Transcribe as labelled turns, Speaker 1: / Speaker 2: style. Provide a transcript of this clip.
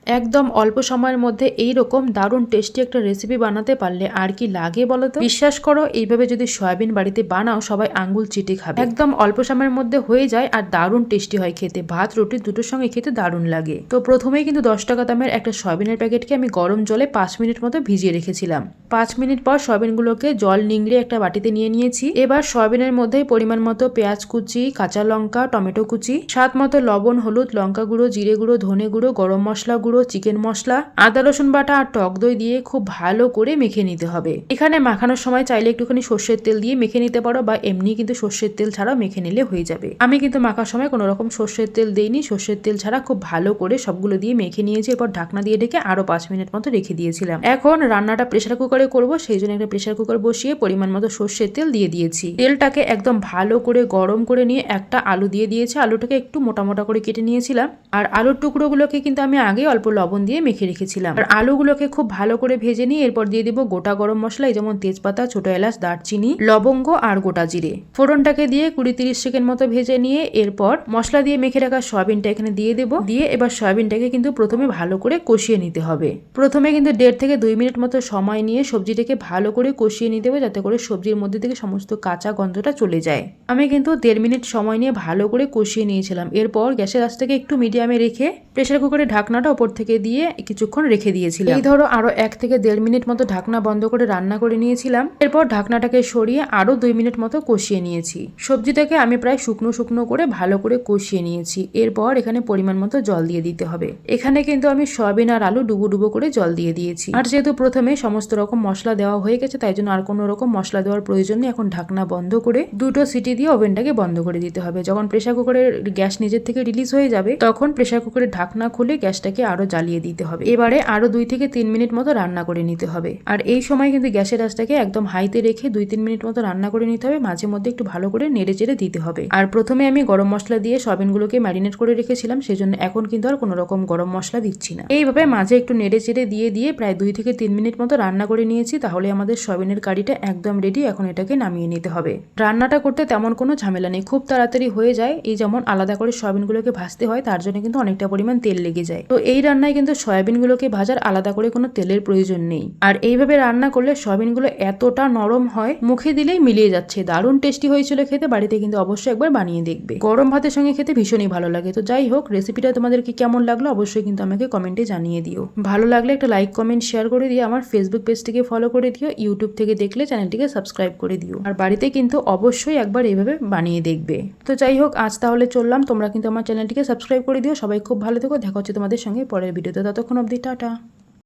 Speaker 1: একদম অল্প সময়ের মধ্যে এইরকম দারুণ টেস্টি একটা রেসিপি বানাতে পারলে আর কি লাগে বলো তো। বিশ্বাস করো, এইভাবে যদি সয়াবিন বাড়িতে বানাও সবাই আঙ্গুল চিটে খাবে। একদম অল্প সময়ের মধ্যে হয়ে যায় আর দারুণ টেস্টি হয় খেতে। ভাত রুটি দুটোর সঙ্গে খেতে দারুণ লাগে। তো প্রথমেই কিন্তু 10 টাকা দামের একটা সয়াবিনের প্যাকেটকে আমি গরম জলে 5 মিনিট মতো ভিজিয়ে রেখেছিলাম। 5 মিনিট পর সয়াবিনগুলোকে জল নিংড়ে একটা বাটিতে নিয়ে নিয়েছি। এবার সয়াবিনের মধ্যে পরিমাণ মতো পেঁয়াজ কুচি, কাঁচা লঙ্কা, টমেটো কুচি, স্বাদ মতো লবণ, হলুদ, লঙ্কা গুঁড়ো, জিরে গুঁড়ো, ধনে গুঁড়ো, গরম মশলা গুঁড়ো, চিকেন মশলা, আদা রসুন বাটা আর টক দই দিয়ে খুব ভালো করে মেখে নিতে হবে। এখানে মাখানোর সময় চাইলে একটুখানি সর্ষের তেল দিয়ে মেখে নিতে পারো বা এমনি কিন্তু সর্ষের তেল ছাড়াও মেখে নিলে হয়ে যাবে। আমি কিন্তু মাখার সময় কোনো রকম সর্ষের তেল দেইনি, সর্ষের তেল ছাড়া খুব ভালো করে সবগুলো দিয়ে মেখে নিয়েছি। এরপর ঢাকনা দিয়ে ঢেকে আরো 5 মিনিট মতো রেখে দিয়েছিলাম। এখন রান্নাটা প্রেসার কুকারে করব, সেই জন্য একটা প্রেসার কুকার বসিয়ে পরিমাণ মতো সর্ষের তেল দিয়ে দিয়েছি। তেলটাকে একদম ভালো করে গরম করে নিয়ে একটা আলু দিয়ে দিয়েছি। আলুটাকে একটু মোটা মোটা করে কেটে নিয়েছিলাম। আর আলুর টুকরোগুলোকে কিন্তু আমি আগে অল্প লবণ দিয়ে মেখে রেখেছিলাম। আর আলুগুলোকে খুব ভালো করে ভেজে নিয়ে এরপর দিয়ে দিব গোটা গরম মশলা, যেমন তেজপাতা, ছোট এলাচ, দারচিনি, লবঙ্গ আর গোটা জিরে। ফোড়নটাকে দিয়ে 20-30 সেকেন্ড মতো ভেজে নিয়ে এরপর মশলা দিয়ে মেখে রাখা সয়াবিনটা এখানে দিয়ে দেব। দিয়ে এবার সয়াবিনটাকে কিন্তু প্রথমে ভালো করে কষিয়ে নিতে হবে। প্রথমে কিন্তু 1.5 থেকে 2 মিনিট মতো সময় নিয়ে সবজিটাকে ভালো করে কষিয়ে নিতে হবে, যাতে করে সবজির মধ্যে থেকে সমস্ত কাঁচা গন্ধটা চলে যায়। আমি কিন্তু 1.5 মিনিট সময় নিয়ে ভালো করে কষিয়ে নিয়েছিলাম। এরপর গ্যাসের আঁচটাকে একটু মিডিয়ামে রেখে প্রেসার কুকারের ঢাকনাটা ওপর থেকে দিয়ে কিছুক্ষণ রেখে দিয়েছিলাম। এই ধরো আরো 1 থেকে 1.5 মিনিট মতো ঢাকনা বন্ধ করে রান্না করে নিয়েছিলাম। এরপর ঢাকনাটাকে সরিয়ে আরো 2 মিনিট মতো কষিয়ে নিয়েছি। সবজিটাকে আমি প্রায় শুকনো শুকনো করে ভালো করে কষিয়ে নিয়েছি। এরপর এখানে পরিমাণ মতো জল দিয়ে দিতে হবে। এখানে কিন্তু আমি সয়াবিন আর আলু ডুবো ডুবো করে জল দিয়ে দিয়েছি। আর যেহেতু প্রথমে সমস্ত রকম মশলা দেওয়া হয়ে গেছে, তাই জন্য আর কোনো রকম মশলা দেওয়ার প্রয়োজন নেই। এখন ঢাকনা বন্ধ করে 2টো সিটি দিয়ে ওভেনটাকে বন্ধ করে দিতে হবে। যখন প্রেসার কুকারের গ্যাস নিজের থেকে রিলিজ হয়ে যাবে, তখন প্রেসার কুকারের ঢাকনা খুলে গ্যাসটাকে আরো জ্বালিয়ে দিতে হবে। এবারে আরো 2 থেকে 3 মিনিট মতো রান্না করে নিতে হবে। আর এই সময় কিন্তু গ্যাসের আঁচটাকে একদম হাইতে রেখে 2-3 মিনিট মতো রান্না করে নিতে হবে। মাঝে মধ্যে একটু ভালো করে নেড়ে চেড়ে দিতে হবে। আর প্রথমে আমি গরম মশলা দিয়ে সয়াবিনগুলোকে ম্যারিনেট করে রেখেছিলাম, সেজন্য এখন কিন্তু আর কোনো রকম গরম মশলা দিচ্ছি না। এইভাবে মাঝে একটু নেড়ে চেড়ে দিয়ে প্রায় 2 থেকে 3 মিনিট মতো রান্না করে নিয়েছি। তাহলে আমাদের সয়াবিনের কারিটা একদম রেডি। এখন এটাকে নামিয়ে নিতে হবে। রান্নাটা করতে তেমন কোনো ঝামেলা নেই, খুব তাড়াতাড়ি হয়ে যায়। এই যেমন আলাদা করে সয়াবিনগুলোকে ভাজতে হয়, তার জন্য কিন্তু অনেকটা পরিমাণ তেল লেগে যায়। তো এই রান্নায় কিন্তু সয়াবিনগুলোকে ভাজার আলাদা করে কোনো তেলের প্রয়োজন নেই। আর এইভাবে রান্না করলে সয়াবিনগুলো এতটা নরম হয়, মুখে দিলেই মিলিয়ে যাচ্ছে। দারুণ টেস্টি হয়েছিল খেতে। বাড়িতে কিন্তু অবশ্যই একবার বানিয়ে দেখবে। গরম ভাতের সঙ্গে খেতে ভীষণই ভালো লাগে। তো যাই হোক, রেসিপিটা তোমাদেরকে কেমন লাগলো অবশ্যই কিন্তু আমাকে কমেন্টে জানিয়ে দিও। ভালো লাগলে একটা লাইক কমেন্ট শেয়ার করে দিয়ে আমার ফেসবুক পেজটিকে ফলো করে দিও। ইউটিউব থেকে দেখলে চ্যানেলটিকে সাবস্ক্রাইব করে দিও। আর বাড়িতে কিন্তু অবশ্যই একবার এইভাবে বানিয়ে দেখবে। তো যাই হোক, আজ তাহলে চললাম। তোমরা কিন্তু আমার চ্যানেলটিকে সাবস্ক্রাইব করে দিও। সবাই খুব ভালো থেকো। দেখা হচ্ছে তোমাদের সঙ্গে পরের ভিডিওতে। ততক্ষণ অবধি টাটা।